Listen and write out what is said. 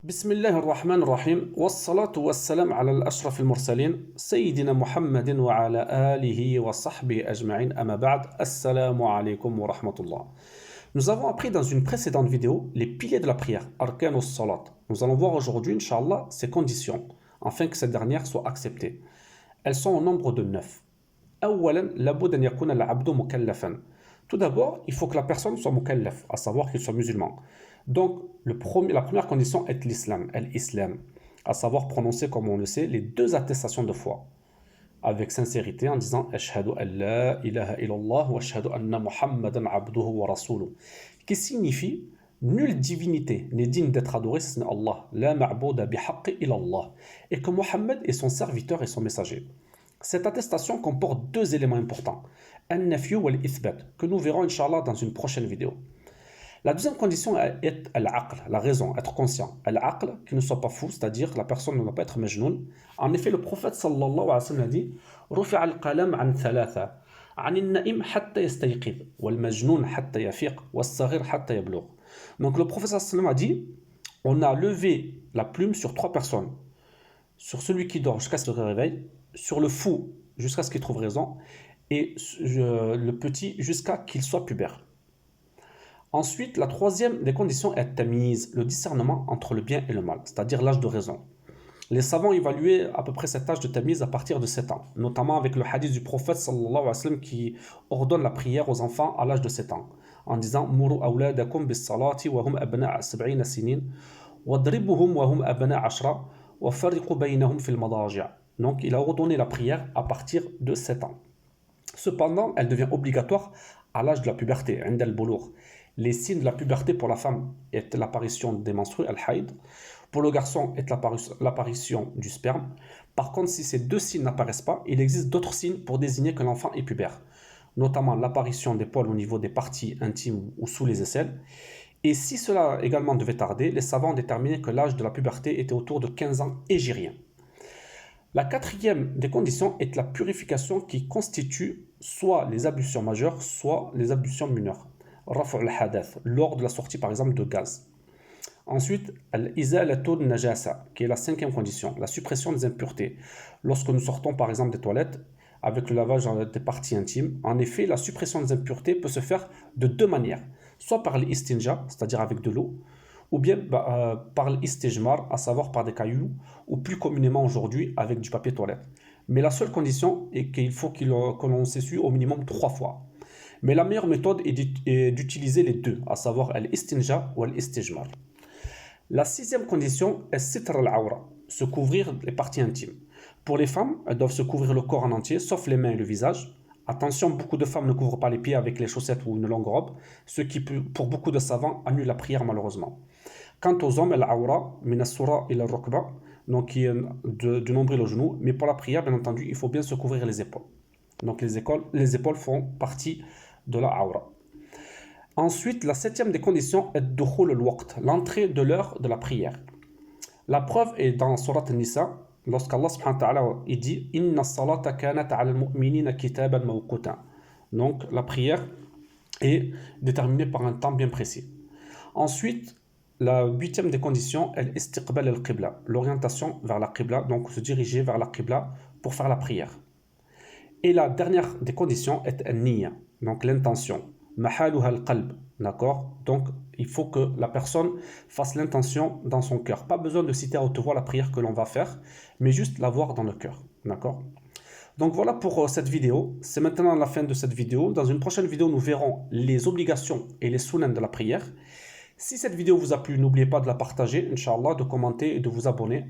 بسم الله الرحمن الرحيم والصلاة والسلام على الأشرف المرسلين سيدنا محمد وعلى آله وصحبه أجمعين أما بعد السلام عليكم ورحمة الله. Nous avons appris dans une précédente vidéo les piliers de la prière, arkan salat. Nous allons voir aujourd'hui, Inch'Allah, ces conditions, afin que cette dernière soit acceptée. Elles sont au nombre de 9. أولا لابد أن يكون العبد مكلفا. Tout d'abord, il faut que la personne soit mukallaf, à savoir qu'il soit musulman. Donc, la première condition est l'islam, à savoir prononcer, comme on le sait, les deux attestations de foi, avec sincérité, en disant Ashhadu an la ilaha illallah wa ashhadu anna Muhammadan abduhu wa rasuluh, qui signifie nulle divinité n'est digne d'être adorée si ce n'est Allah, la ma'bouda bihaqqi illallah, et que Muhammad est son serviteur et son messager. Cette attestation comporte deux éléments importants, al-nafyu wal-ithbat, que nous verrons Inch'Allah dans une prochaine vidéo. La deuxième condition est al-aql, la raison, être conscient. Al-aql, qu'il ne soit pas fou, c'est-à-dire que la personne ne doit pas être majnoun. En effet, le prophète sallallahu alayhi wa sallam a dit رفع القلم عن ثلاثة عن النائم حتى يستيقظ والمجنون حتى يفيق والصغير حتى يبلغ. Donc le prophète sallallahu alayhi wa sallam a dit on a levé la plume sur trois personnes. Sur celui qui dort jusqu'à ce qu'il se réveille, sur le fou jusqu'à ce qu'il trouve raison, et le petit jusqu'à qu'il soit pubère. Ensuite, la troisième des conditions est tamiz, le discernement entre le bien et le mal, c'est-à-dire l'âge de raison. Les savants évaluaient à peu près cet âge de tamiz à partir de 7 ans, notamment avec le hadith du prophète sallallahu alayhi wa sallam qui ordonne la prière aux enfants à l'âge de 7 ans, en disant Muru awladakum bis salati wa hum abna'a sab'ina sinin, wadribuhum wa hum abna'a ashra, wa farriqu baynahum fil madaji'. Donc, il a ordonné la prière à partir de 7 ans. Cependant, elle devient obligatoire à l'âge de la puberté, 'inda al-bulugh. Les signes de la puberté pour la femme est l'apparition des menstrues, al-haïd. Pour le garçon est l'apparition du sperme. Par contre, si ces deux signes n'apparaissent pas, il existe d'autres signes pour désigner que l'enfant est pubère, notamment l'apparition des poils au niveau des parties intimes ou sous les aisselles. Et si cela également devait tarder, les savants ont déterminé que l'âge de la puberté était autour de 15 ans hégirien. La quatrième des conditions est la purification qui constitue soit les ablutions majeures, soit les ablutions mineures. Rafu' al-hadath, lors de la sortie par exemple de gaz. Ensuite, al-izalatu najasa, qui est la cinquième condition, la suppression des impuretés. Lorsque nous sortons par exemple des toilettes, avec le lavage des parties intimes, en effet, la suppression des impuretés peut se faire de deux manières. Soit par l'istinja, c'est-à-dire avec de l'eau, ou bien par l'istijmar, à savoir par des cailloux, ou plus communément aujourd'hui avec du papier toilette. Mais la seule condition est qu'il faut que l'on s'essuie au minimum 3 fois. Mais la meilleure méthode est d'utiliser les deux, à savoir al-istinja ou al-istijmar. La sixième condition est sitr al-awra, se couvrir les parties intimes. Pour les femmes, elles doivent se couvrir le corps en entier, sauf les mains et le visage. Attention, beaucoup de femmes ne couvrent pas les pieds avec les chaussettes ou une longue robe, ce qui, pour beaucoup de savants, annule la prière malheureusement. Quant aux hommes, al-awra, min as-sura ila al-rukba, donc qui est du nombril au genou, mais pour la prière, bien entendu, il faut bien se couvrir les épaules. Donc les épaules font partie de la awra. Ensuite, la septième des conditions est dukhul al-waqt, l'entrée de l'heure de la prière. La preuve est dans Surat An-Nisa, lorsqu'Allah subhanahu wa ta'ala il dit Inna as-salata kanat 'ala al-mu'minina kitaban mawquta. Donc la prière est déterminée par un temps bien précis. Ensuite, la huitième des conditions est l'istiqbal al-qibla, l'orientation vers la qibla, donc se diriger vers la qibla pour faire la prière. Et la dernière des conditions est al-niyya, donc l'intention. Mahaluha al-qalb, d'accord? Donc il faut que la personne fasse l'intention dans son cœur. Pas besoin de citer à haute voix la prière que l'on va faire, mais juste l'avoir dans le cœur, d'accord? Donc voilà pour cette vidéo. C'est maintenant la fin de cette vidéo. Dans une prochaine vidéo, nous verrons les obligations et les sunan de la prière. Si cette vidéo vous a plu, n'oubliez pas de la partager, Inch'Allah, de commenter et de vous abonner.